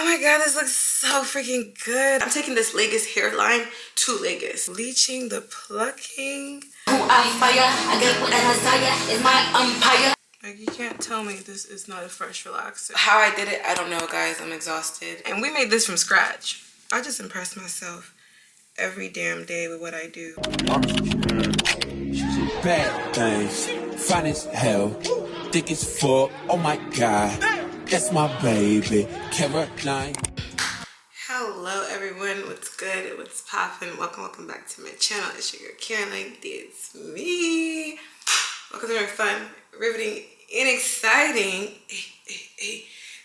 my god, this looks so freaking good. I'm taking this Lagos hairline to Lagos. Bleaching, the plucking. Like, you can't tell me this is not a fresh relaxer. How I did it, I don't know, guys. I'm exhausted. And we made this from scratch. I just impress myself every damn day with what I do. She's a bad thing, fine as hell, thick as fuck, oh my god, that's my baby, HAIRLINE. Hello everyone, what's good, what's poppin'? Welcome back to my channel. It's your girl Caroline, it's me. Welcome to my fun, riveting, and exciting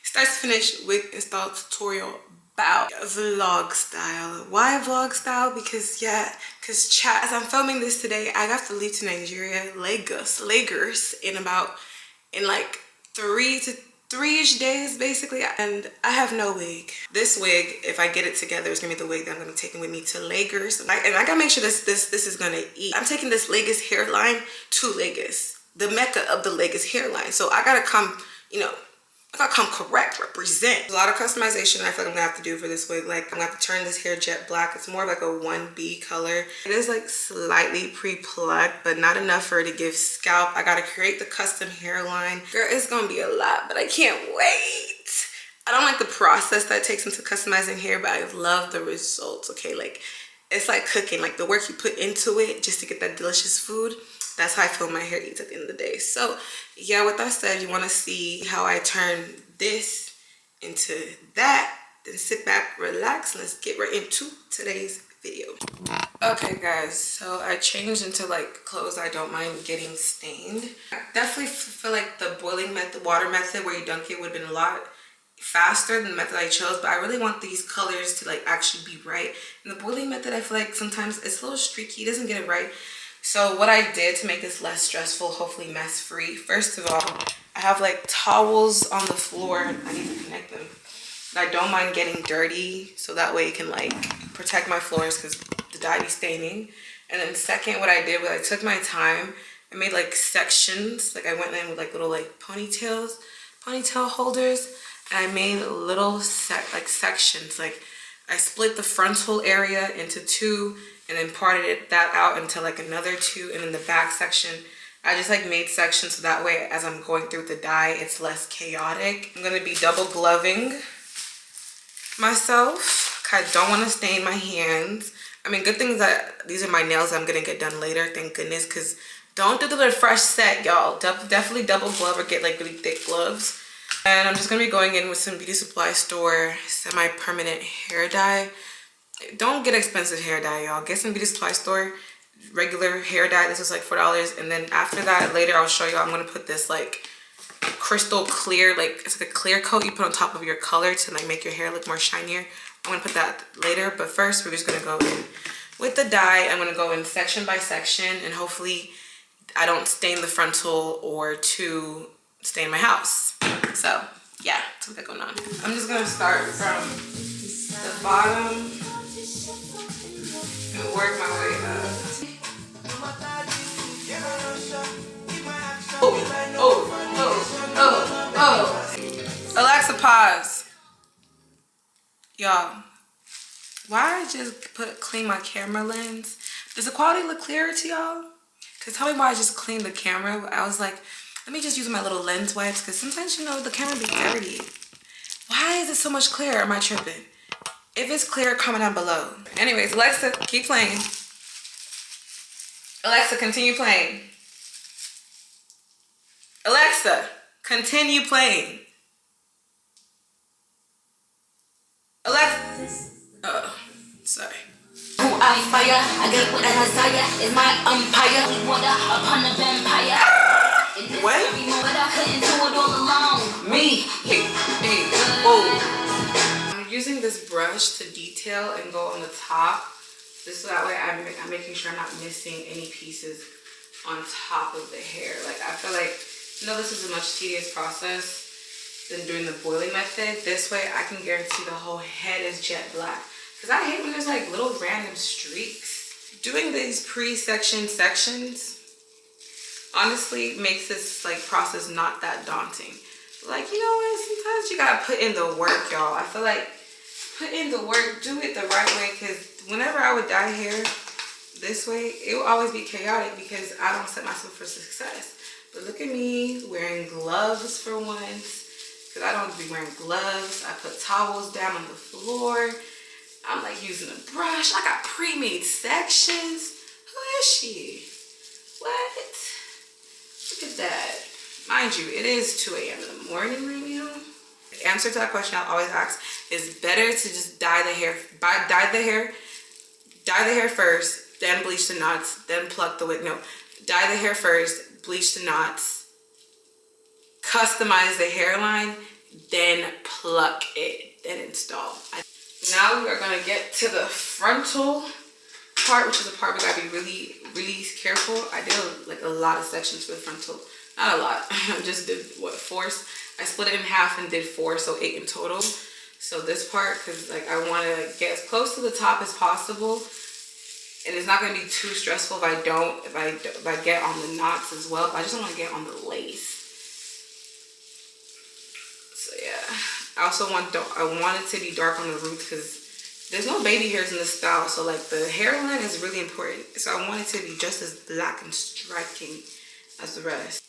start to finish wig install tutorial about vlog style. Why vlog style? Because chat, as I'm filming this today, I got to leave to Nigeria, Lagos in like three-ish days basically, and I have no wig. This wig, if I get it together, is gonna be the wig that I'm gonna be taking with me to Lagos. And I gotta make sure this is gonna eat. I'm taking this Lagos hairline to Lagos, the mecca of the Lagos hairline. So I gotta come, I gotta come correct, represent. A lot of customization I feel like I'm gonna have to do for this wig. Like, I'm gonna have to turn this hair jet black. It's more of like a 1B color. It is like slightly pre-plucked, but not enough for it to give scalp. I gotta create the custom hairline. Girl, it's gonna be a lot, but I can't wait. I don't like the process that takes into customizing hair, but I love the results, okay? Like, it's like cooking, like the work you put into it just to get that delicious food. That's how I feel my hair eats at the end of the day. So yeah, with that said, you want to see how I turn this into that, then sit back, relax, and let's get right into today's video. Okay guys, so I changed into like clothes I don't mind getting stained. I definitely feel like the boiling method, water method where you dunk it would have been a lot faster than the method I chose, but I really want these colors to like actually be right. And the boiling method, I feel like sometimes it's a little streaky, it doesn't get it right. So what I did to make this less stressful, hopefully mess free, first of all, I have like towels on the floor. I need to connect them. I don't mind getting dirty, so that way it can like protect my floors because the dye be staining. And then second, what I did was I took my time and made like sections. Like I went in with like little like ponytail holders, and I made little sections. Like I split the frontal area into two, and then parted that out into like another two, and in the back section I just like made sections so that way as I'm going through the dye it's less chaotic. I'm gonna be double gloving myself. I don't want to stain my hands. I mean, good things that these are my nails I'm gonna get done later, thank goodness, because don't do the fresh set, y'all. Definitely double glove or get like really thick gloves. And I'm just gonna be going in with some beauty supply store semi-permanent hair dye. Don't get expensive hair dye, y'all. Get some beauty supply store regular hair dye. This is like $4. And then after that, later I'll show you, I'm gonna put this like crystal clear, like it's like a clear coat you put on top of your color to like make your hair look more shinier. I'm gonna put that later, but first we're just gonna go in with the dye. I'm gonna go in section by section, and hopefully I don't stain the frontal or to stain my house. So yeah, that's what going on. I'm just gonna start from the bottom and work my way up. Oh. Alexa, pause. Y'all, why I just clean my camera lens? Does the quality look clearer to y'all? Cause tell me why I just cleaned the camera. I was like, let me just use my little lens wipes, because sometimes the camera be dirty. Why is it so much clearer? Am I tripping? If it's clear, comment down below. Anyways, Alexa, keep playing. Alexa, continue playing. Alexa, continue playing. Alexa. Oh, sorry. I fire, I get what I desire is my umpire. We water upon the vampire. What? But I couldn't do it all alone. Me. Hey. Oh. I'm using this brush to detail and go on the top. This that way I'm making sure I'm not missing any pieces on top of the hair. Like I feel like, this is a much tedious process than doing the boiling method. This way I can guarantee the whole head is jet black. Because I hate when there's like little random streaks. Doing these pre-section sections honestly makes this like process not that daunting. Like, you know what? Sometimes you gotta put in the work, y'all. I feel like put in the work, do it the right way. Because whenever I would dye hair this way, it will always be chaotic because I don't set myself for success. But look at me wearing gloves for once, because I don't be wearing gloves. I put towels down on the floor. I'm like using a brush. I got pre-made sections. Who is she? What? Look at that. Mind you, it is 2 a.m. in the morning right now. The answer to that question I always ask is better to just dye the hair first, then bleach the knots, then pluck the wig. No, dye the hair first, bleach the knots, customize the hairline, then pluck it, then install. Now we are gonna get to the frontal part, which is the part we gotta be really, really careful. I did like a lot of sections for the frontal. Not a lot. I just did what, 4? I split it in half and did 4, so 8 in total. So this part, because like I want to get as close to the top as possible, and it's not gonna be too stressful if I get on the knots as well. But I just don't want to get on the lace. So yeah, I also want it to be dark on the roots because there's no baby hairs in this style. So like the hairline is really important. So I want it to be just as black and striking as the rest.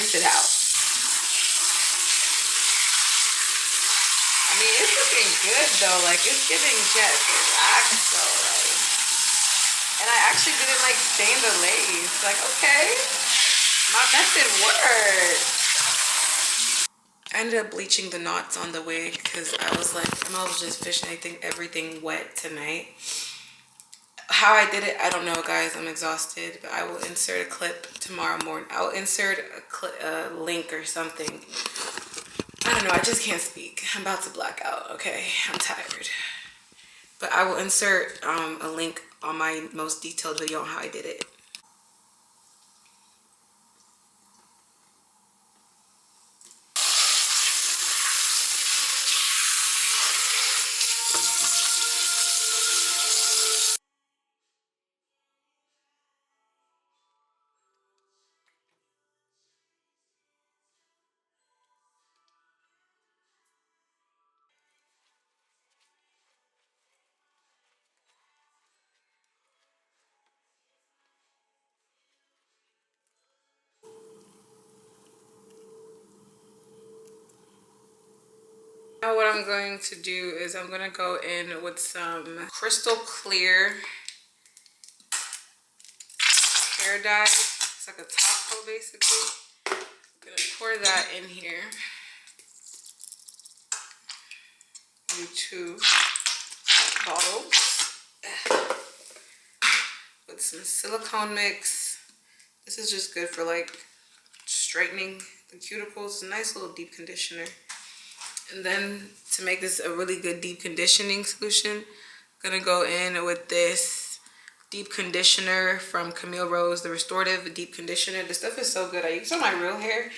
It out. I mean, it's looking good though. Like it's giving jet relax though. Like, and I actually didn't like stain the lace. Like, okay, my method worked. I ended up bleaching the knots on the wig because I was like, I was just fishing everything wet tonight. How I did it, I don't know, guys. I'm exhausted, but I will insert a clip tomorrow morning. I'll insert a link or something. I don't know. I just can't speak. I'm about to black out. Okay, I'm tired. But I will insert a link on my most detailed video on how I did it. Now what I'm going to do is I'm going to go in with some crystal clear hair dye. It's like a top coat basically. I'm going to pour that in here. Do 2 bottles with some silicone mix. This is just good for like straightening the cuticles. A nice little deep conditioner. And then to make this a really good deep conditioning solution, I'm gonna go in with this deep conditioner from Camille Rose, the restorative deep conditioner. This stuff is so good. I use it on my real hair.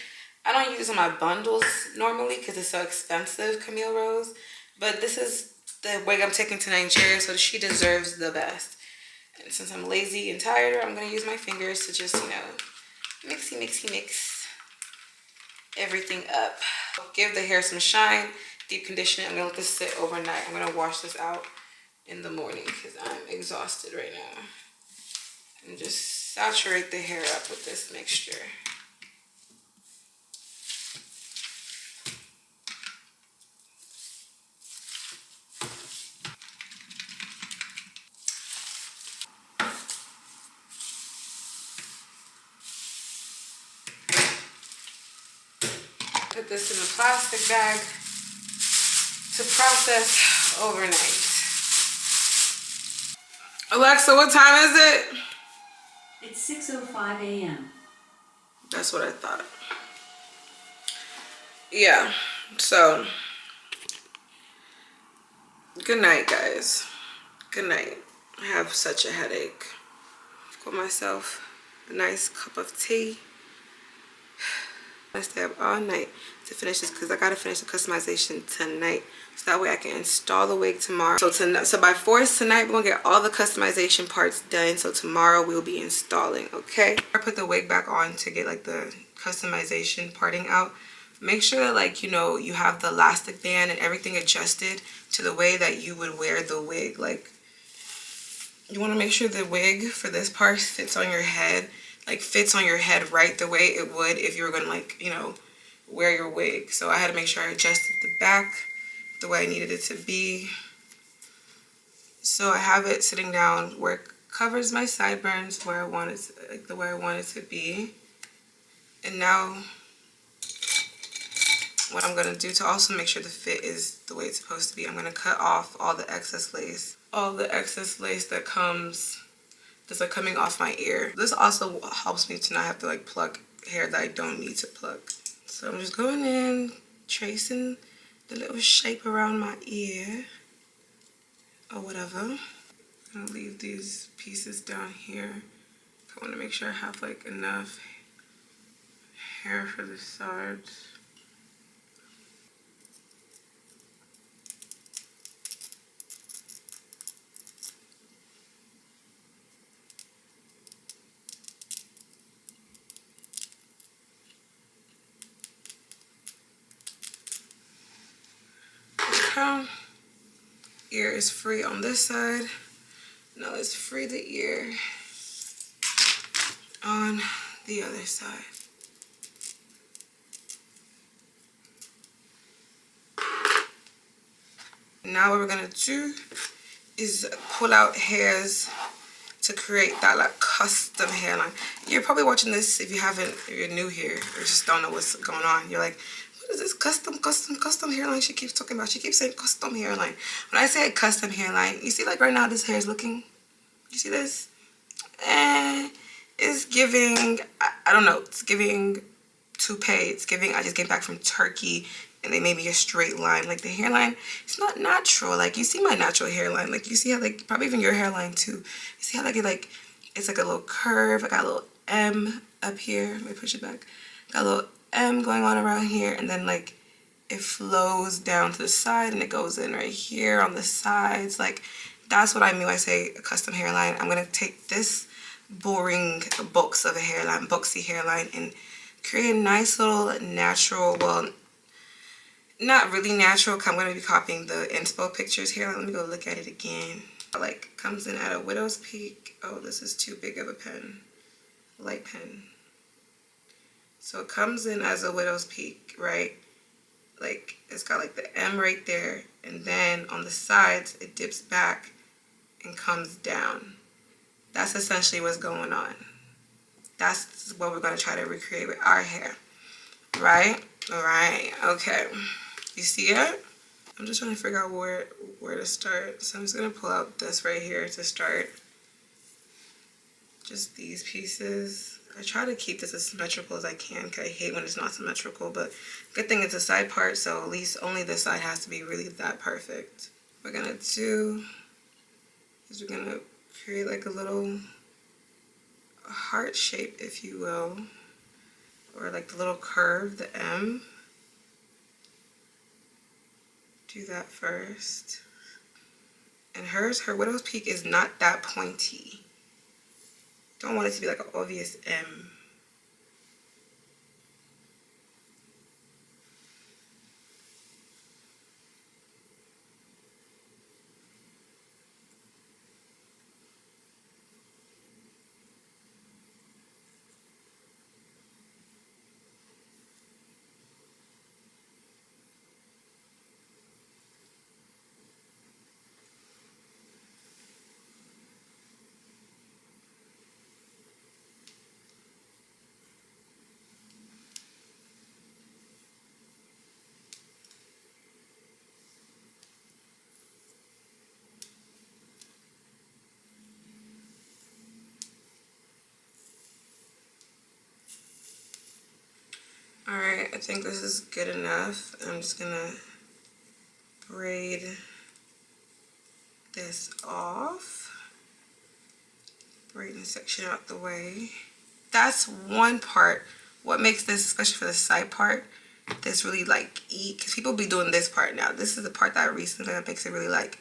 I don't use it on my bundles normally because it's so expensive, Camille Rose. But this is the wig I'm taking to Nigeria, so she deserves the best. And since I'm lazy and tired, I'm gonna use my fingers to just, you know, mix everything up. Give the hair some shine, deep condition. I'm gonna let this sit overnight. I'm gonna wash this out in the morning because I'm exhausted right now. And just saturate the hair up with this mixture. Put this in a plastic bag to process overnight. Alexa, what time is it? It's 6:05 a.m. That's what I thought. Yeah, so good night, guys. Good night. I have such a headache. I've got myself a nice cup of tea. I stay up all night to finish this because I gotta finish the customization tonight, so that way I can install the wig tomorrow. So by 4 tonight we're gonna get all the customization parts done, so tomorrow we'll be installing. Okay, I put the wig back on to get like the customization parting out. Make sure that, like, you know, you have the elastic band and everything adjusted to the way that you would wear the wig. Like, you want to make sure the wig for this part fits on your head, like fits on your head right the way it would if you were going to, like, you know, wear your wig. So I had to make sure I adjusted the back the way I needed it to be. So I have it sitting down where it covers my sideburns where I want it, like the way I want it to be. And now what I'm going to do to also make sure the fit is the way it's supposed to be, I'm going to cut off all the excess lace. All the excess lace that's like coming off my ear. This also helps me to not have to like pluck hair that I don't need to pluck. So I'm just going in, tracing the little shape around my ear or whatever. I'm gonna leave these pieces down here. I want to make sure I have like enough hair for the sides. Ear is free on this side. Now let's free the ear on the other side. Now what we're gonna do is pull out hairs to create that like custom hairline. You're probably watching this if you're new here or just don't know what's going on. You're like, what is this custom hairline she keeps talking about? She keeps saying custom hairline. When I say custom hairline, you see like right now this hair is looking, you see this? It's giving, I don't know, it's giving toupee. It's giving, I just came back from Turkey and they made me a straight line. Like the hairline, it's not natural. Like you see my natural hairline. Like you see how like, probably even your hairline too. You see how like it's like a little curve. I got a little M up here. Let me push it back. Got a little M going on around here, and then like it flows down to the side and it goes in right here on the sides. Like that's what I mean when I say a custom hairline. I'm gonna take this boring box of a hairline, boxy hairline, and create a nice little natural, well, not really natural, because I'm going to be copying the inspo pictures here. Let me go look at it again. Like, comes in at a widow's peak. Oh, this is too big of a pen. Light pen. So it comes in as a widow's peak, right? Like, it's got like the M right there. And then on the sides, it dips back and comes down. That's essentially what's going on. That's what we're going to try to recreate with our hair. Right? Alright. Okay. You see it? I'm just trying to figure out where to start. So I'm just going to pull out this right here to start. Just these pieces. I try to keep this as symmetrical as I can because I hate when it's not symmetrical. But good thing it's a side part, so at least only this side has to be really that perfect. What we're going to do is we're going to create like a little heart shape, if you will. Or like the little curve, the M. Do that first. And her widow's peak is not that pointy. Don't want it to be like an obvious M. Alright, I think this is good enough. I'm just gonna braid this off. Braiding section out the way. That's one part what makes this, especially for the side part, this really like eat, because people be doing this part now. This is the part that I recently that makes it really like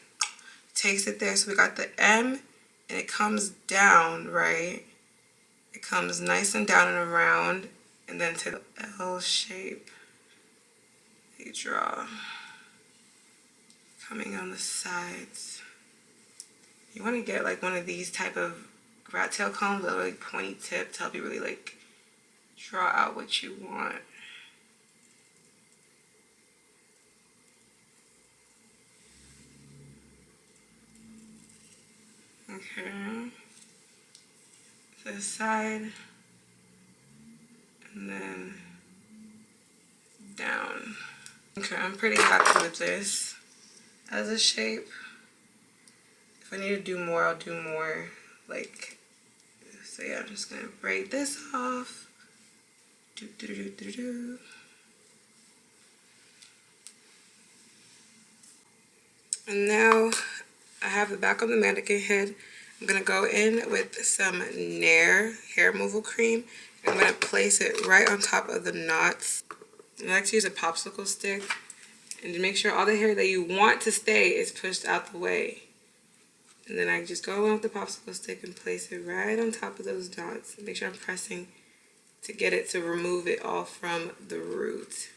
takes it there. So we got the M and it comes down, right? It comes nice and down and around, and then to the L shape you draw coming on the sides. You want to get like one of these type of rat tail combs with a really pointy tip to help you really like draw out what you want. Okay, to the side, and then down. Okay, I'm pretty happy with this as a shape. If I need to do more, I'll do more. Like, so yeah, I'm just gonna braid this off. Do, do, do, do, do. And now I have the back of the mannequin head. I'm gonna go in with some Nair hair removal cream. I'm gonna place it right on top of the knots. I like to use a popsicle stick and to make sure all the hair that you want to stay is pushed out the way. And then I just go in with the popsicle stick and place it right on top of those knots. Make sure I'm pressing to get it to remove it all from the root.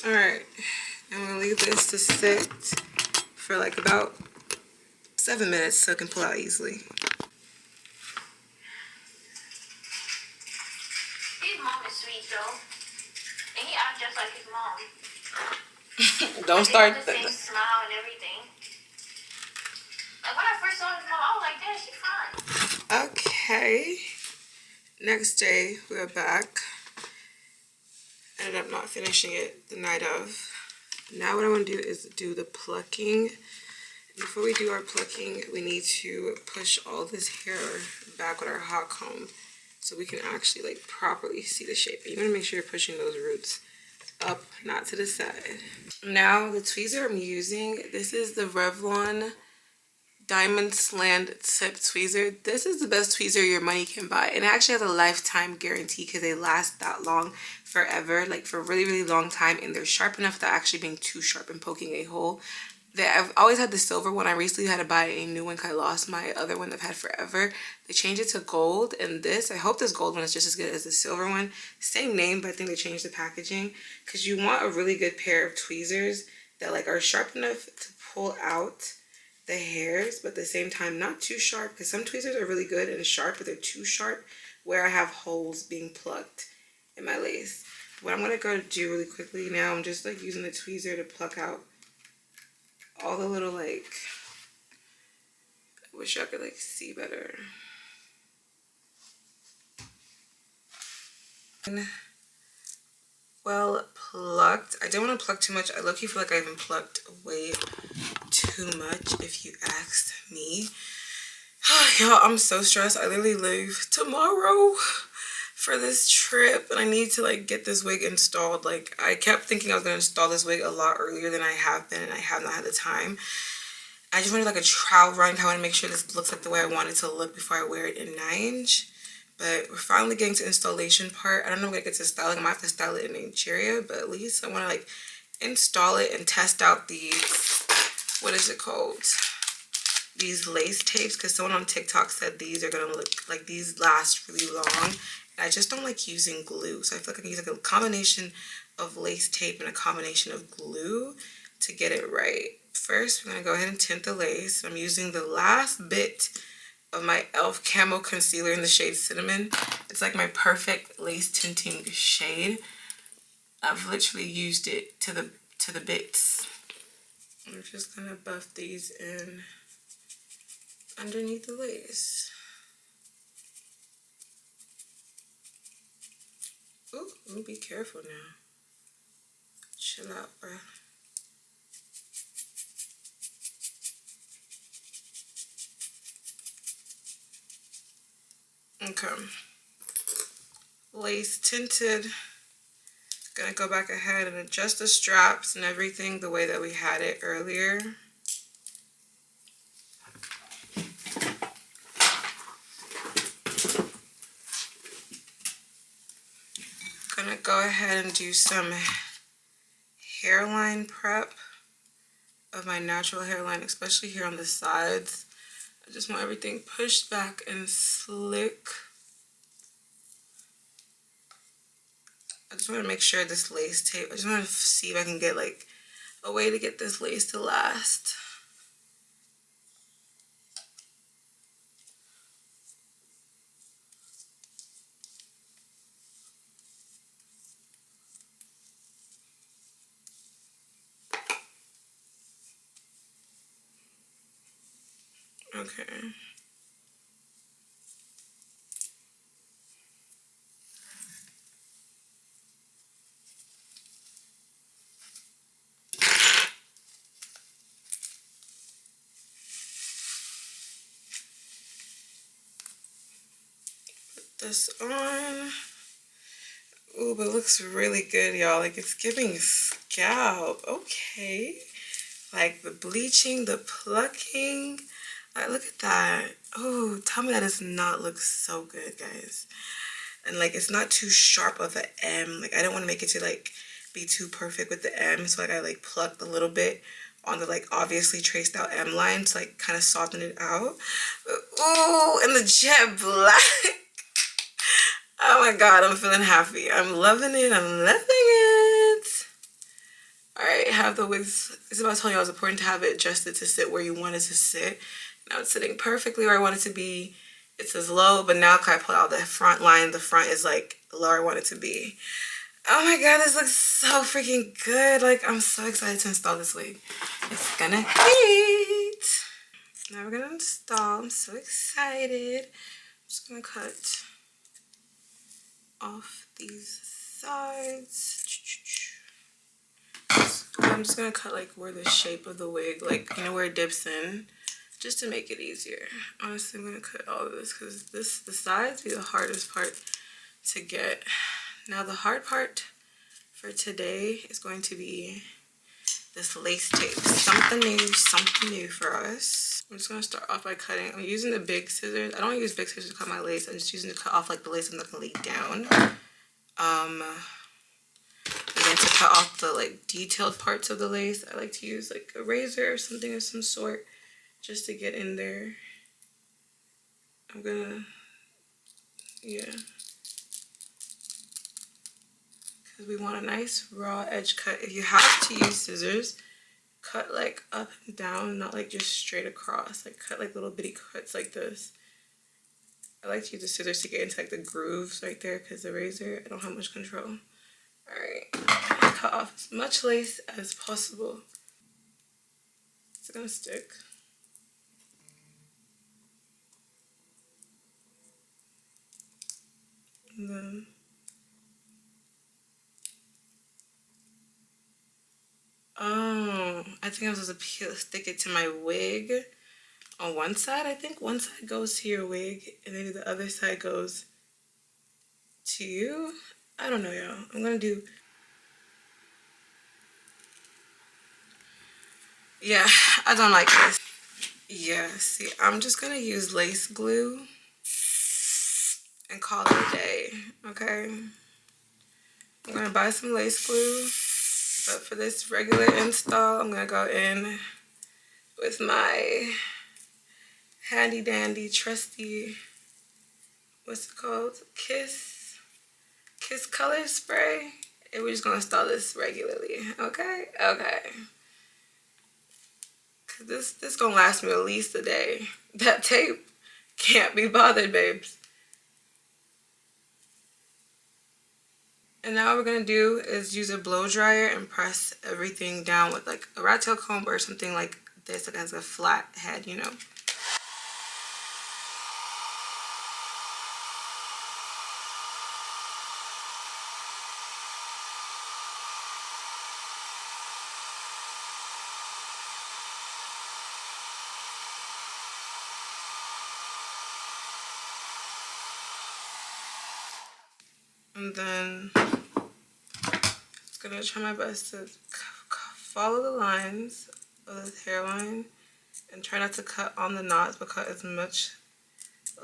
Alright, I'm gonna leave this to sit for like about 7 minutes so it can pull out easily. His mom is sweet though, and he acts just like his mom. Don't They start have the same smile and everything. Like when I first saw his mom, I was like, damn, she's fine. Okay. Next day, we're back. Ended up not finishing it the night of. Now what I want to do is do the plucking. Before we do our plucking, we need to push all this hair back with our hot comb so we can actually like properly see the shape. You want to make sure you're pushing those roots up, not to the side. Now the tweezer I'm using, this is the Revlon Diamond Slant Tip Tweezer. This is the best tweezer your money can buy, and it actually has a lifetime guarantee because they last that long, forever, like for a really, really long time, and they're sharp enough without actually being too sharp and poking a hole. I've always had the silver one. I recently had to buy a new one because I lost my other one that I've had forever. They changed it to gold, and this, I hope this gold one is just as good as the silver one. Same name, but I think they changed the packaging because you want a really good pair of tweezers that like are sharp enough to pull out the hairs, but at the same time not too sharp, because some tweezers are really good and sharp, but they're too sharp where I have holes being plucked in my lace. What I'm gonna go do really quickly now, I'm just like using the tweezer to pluck out all the little like, I wish I could like see better. Well plucked. I didn't want to pluck too much. I low-key feel like I even plucked way too much if you asked me. Y'all, I'm so stressed. I literally leave tomorrow for this trip and I need to like get this wig installed. Like I kept thinking I was gonna install this wig a lot earlier than I have been, and I have not had the time. I just wanted like a trial run. I want to make sure this looks like the way I want it to look before I wear it in 9-inch. But we're finally getting to installation part. I don't know if I'm gonna get to styling. I might have to style it in Nigeria, but at least I want to like install it and test out these, what is it called? These lace tapes, because someone on TikTok said these are gonna look like these last really long. And I just don't like using glue, so I feel like I can use like a combination of lace tape and a combination of glue to get it right. First, we're going to go ahead and tint the lace. I'm using the last bit of my e.l.f. Camo Concealer in the shade Cinnamon. It's like my perfect lace tinting shade. I've literally used it to the bits. I'm just going to buff these in underneath the lace. Ooh, let me be careful now. Chill out, bro. Okay. Lace tinted. Gonna go back ahead and adjust the straps and everything the way that we had it earlier. Gonna go ahead and do some hairline prep of my natural hairline, especially here on the sides. I just want everything pushed back and slick. I just want to make sure this lace tape, I just want to see if I can get like a way to get this lace to last. Okay. Put this on. Ooh, but it looks really good, y'all. Like, it's giving scalp. Okay. Like, the bleaching, the plucking. Like, look at that. Oh, tell me that does not look so good, guys. And, like, it's not too sharp of an M. Like, I don't want to make it to, like, be too perfect with the M. So, like, I, like, plucked a little bit on the, like, obviously traced out M line to, like, kind of soften it out. Ooh, and the jet black. Oh my god, I'm feeling happy. I'm loving it. I'm loving it. Alright, have the wigs. It's about to tell you, it's important to have it adjusted to sit where you want it to sit. Now it's sitting perfectly where I want it to be. It says low, but now if I pull out the front line, the front is like lower I want it to be. Oh my god, this looks so freaking good. Like, I'm so excited to install this wig. It's gonna hit. Now we're gonna install. I'm so excited. I'm just gonna cut off these sides. I'm just gonna cut like where the shape of the wig, like, you know, where it dips in, just to make it easier. Honestly, I'm gonna cut all of this because the sides be the hardest part to get. Now the hard part for today is going to be this lace tape. Something new for us. I'm just gonna start off by cutting. I'm using the big scissors. I don't use big scissors to cut my lace. I'm just using to cut off like the lace I'm not gonna lay down. And then to cut off the like detailed parts of the lace, I like to use like a razor or something of some sort just to get in there. I'm gonna, yeah. Because we want a nice raw edge cut. If you have to use scissors, cut like up and down, not like just straight across. Like cut like little bitty cuts like this. I like to use the scissors to get into like the grooves right there because the razor, I don't have much control. Alright, cut off as much lace as possible. It's gonna stick. And then oh, I think I'm supposed to stick it to my wig on one side. I think one side goes to your wig and maybe the other side goes to you. I don't know, y'all. I'm gonna do, yeah, I don't like this. Yeah, see, I'm just gonna use lace glue and call it a day, okay? I'm gonna buy some lace glue, but for this regular install, I'm gonna go in with my handy dandy trusty, what's it called? Kiss color spray. And we're just gonna install this regularly, okay? Okay. Cause this gonna last me at least a day. That tape can't be bothered, babes. And now what we're gonna do is use a blow dryer and press everything down with like a rat tail comb or something like this that has a flat head, you know. And then just gonna try my best to follow the lines of this hairline and try not to cut on the knots, but cut as much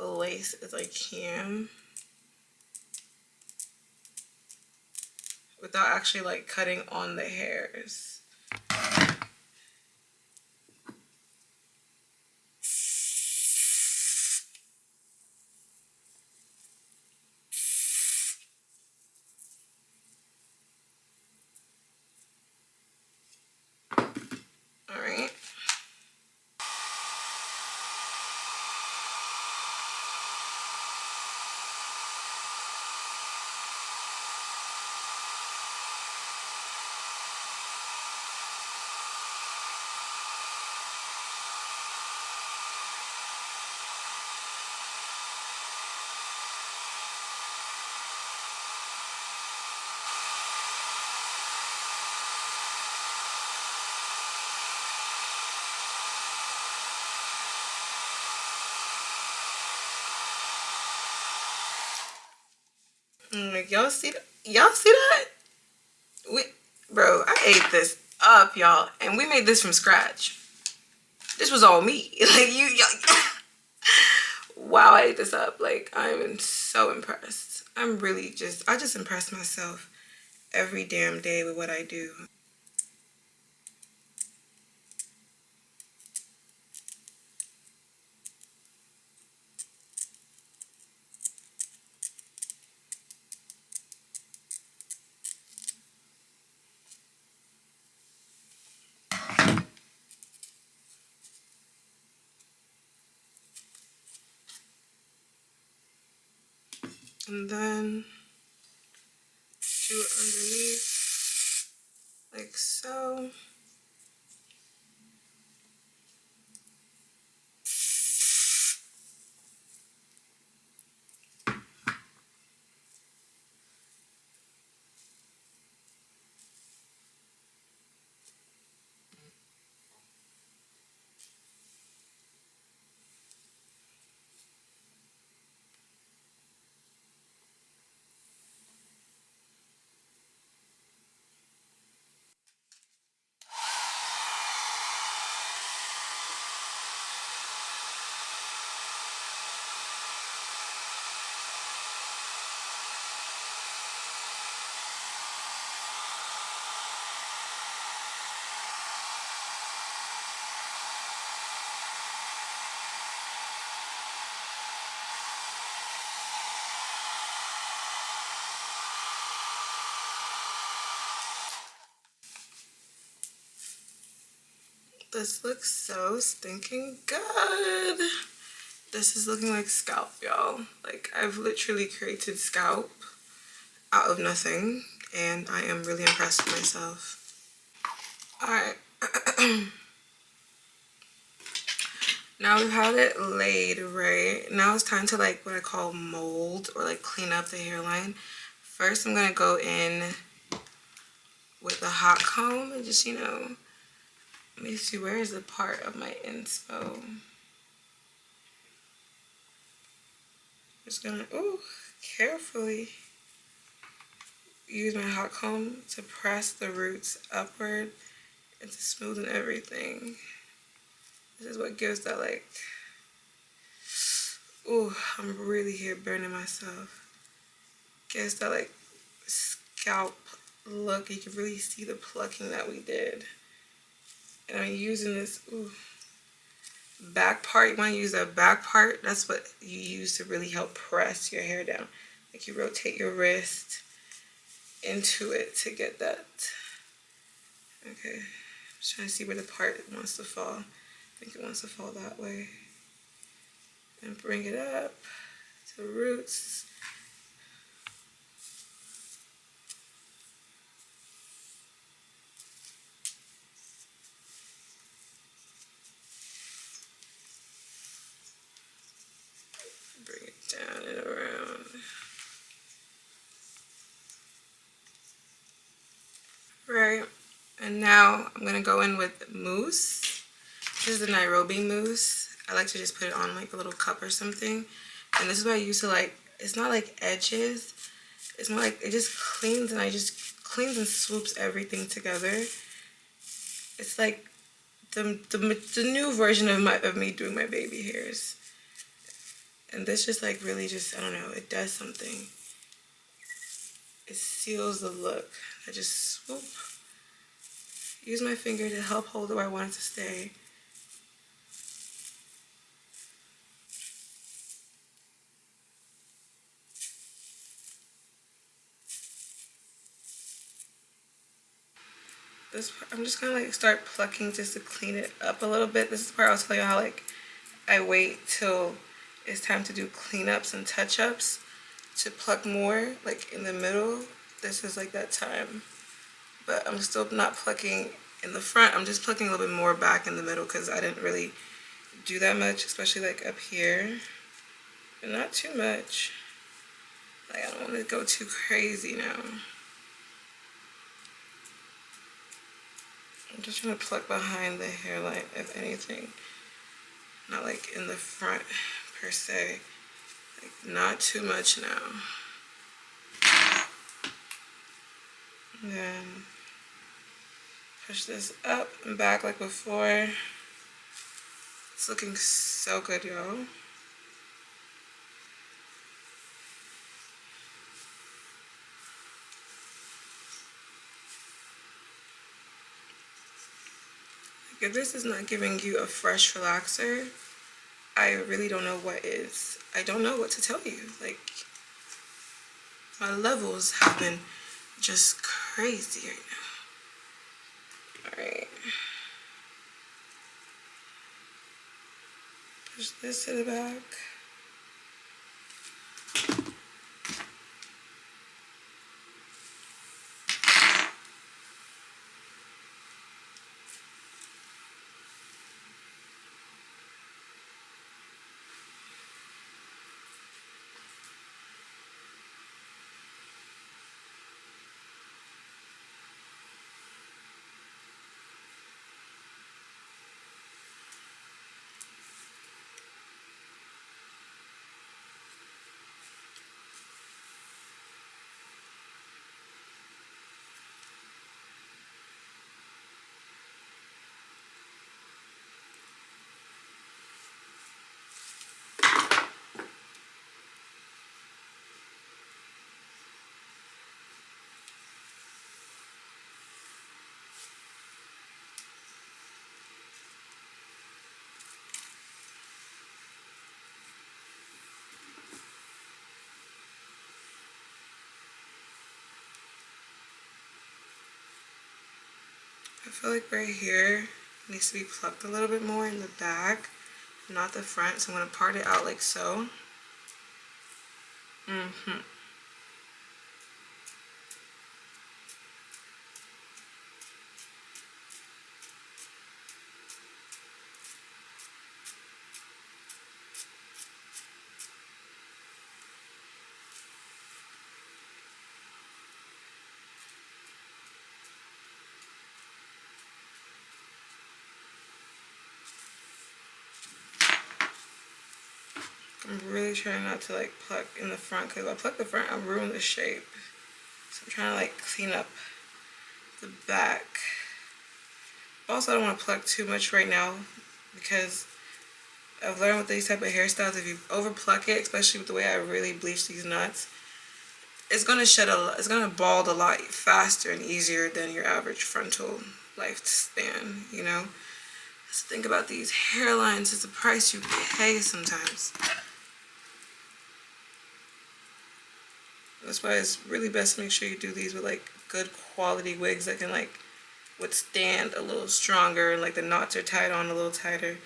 lace as I can without actually like cutting on the hairs. All right. Like, y'all see that? Y'all see that? Bro, I ate this up, y'all, and we made this from scratch. This was all me. Like y'all. Wow, I ate this up. Like, I'm so impressed. I just impress myself every damn day with what I do. And then do it underneath, like so. This looks so stinking good. This is looking like scalp, y'all. Like, I've literally created scalp out of nothing, and I am really impressed with myself. Alright. Now we've had it laid, right? Now it's time to like what I call mold or like clean up the hairline. First, I'm gonna go in with a hot comb and just, you know, let me see, where is the part of my inspo? Just gonna, ooh, carefully use my hot comb to press the roots upward and to smoothen everything. This is what gives that like, ooh, I'm really here burning myself. Gives that like scalp look. You can really see the plucking that we did. And I'm using this, ooh, back part. You want to use that back part. That's what you use to really help press your hair down. Like, you rotate your wrist into it to get that. Okay, I'm just trying to see where the part wants to fall. think it wants to fall that way. And bring it up to the roots. Bring it down and around. Right, and now I'm gonna go in with mousse. This is the Nairobi mousse. I like to just put it on like a little cup or something. And this is what I use to like, it's not like edges. It's more like, it just cleans and cleans and swoops everything together. It's like the new version of me doing my baby hairs. And this just like really just, I don't know, it does something. It seals the look. I just swoop. Use my finger to help hold it where I want it to stay. This part, I'm just gonna like start plucking just to clean it up a little bit. This is the part I'll tell you how like I wait till it's time to do cleanups and touch-ups to pluck more like in the middle. This is like that time. But I'm still not plucking in the front. I'm just plucking a little bit more back in the middle because I didn't really do that much, especially like up here. But not too much. Like I don't want to go too crazy now. I'm just trying to pluck behind the hairline, if anything. Not like in the front, per se. Like, not too much now. And then push this up and back like before. It's looking so good, y'all. If this is not giving you a fresh relaxer, I really don't know what is. I don't know what to tell you. Like, my levels have been just crazy right now. Alright. Push this to the back. I feel like right here needs to be plucked a little bit more in the back, not the front. So I'm going to part it out like so. I'm really trying not to like pluck in the front because if I pluck the front, I'll ruin the shape. So I'm trying to like clean up the back. Also, I don't want to pluck too much right now because I've learned with these type of hairstyles, if you over pluck it, especially with the way I really bleach these knots, it's gonna shed a lot. It's gonna bald a lot faster and easier than your average frontal lifespan. You know. Let's think about these hairlines. It's the price you pay sometimes. That's why it's really best to make sure you do these with like good quality wigs that can like would stand a little stronger, like the knots are tied on a little tighter.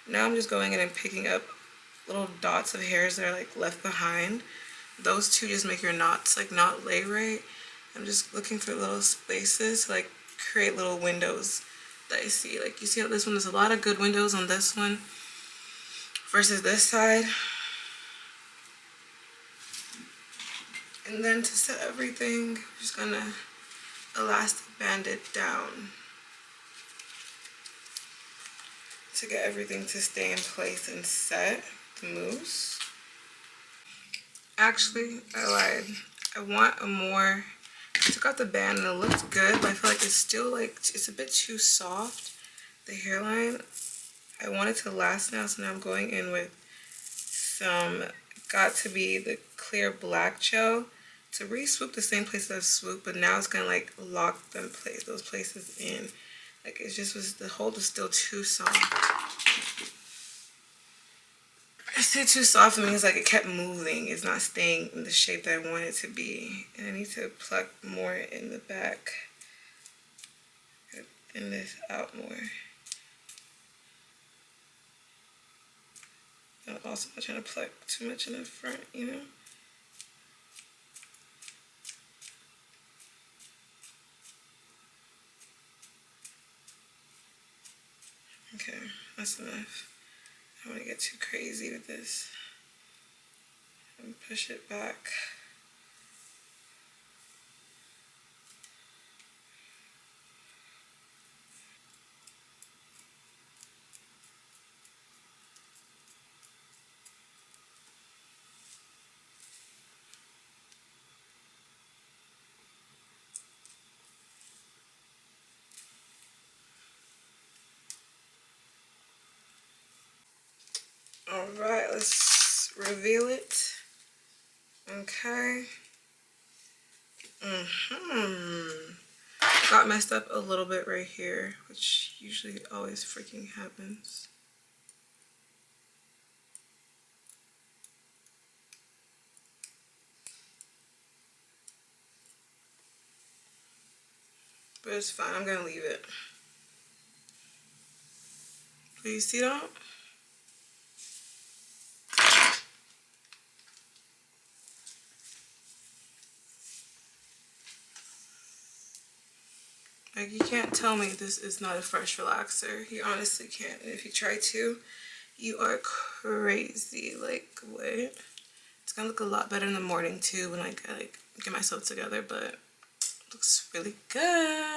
Now I'm just going in and picking up little dots of hairs that are like left behind. Those two just make your knots like not lay right. I'm just looking for little spaces to like create little windows that I see. Like you see how this one, there's a lot of good windows on this one versus this side. And then to set everything, I'm just gonna elastic band it down to get everything to stay in place and set the mousse. Actually, I lied. I want a more, I took out the band and it looks good, but I feel like it's still like, it's a bit too soft. The hairline, I want it to last now, so now I'm going in with some Got To Be the clear black gel to re-swoop the same places I've swooped, but now it's gonna like lock them those places in. Like it just was, the hold was still too soft. I say too soft, it means like it kept moving. It's not staying in the shape that I want it to be. And I need to pluck more in the back. Thin this out more. I'm also not trying to pluck too much in the front, you know? Okay, that's enough. I don't want to get too crazy with this. And push it back. Alright, let's reveal it. Okay. Got messed up a little bit right here, which usually always freaking happens. But it's fine, I'm gonna leave it. Please see that? Like, you can't tell me this is not a fresh relaxer. You honestly can't. And if you try to, you are crazy. Like, what? It's gonna look a lot better in the morning too when I get myself together, but it looks really good.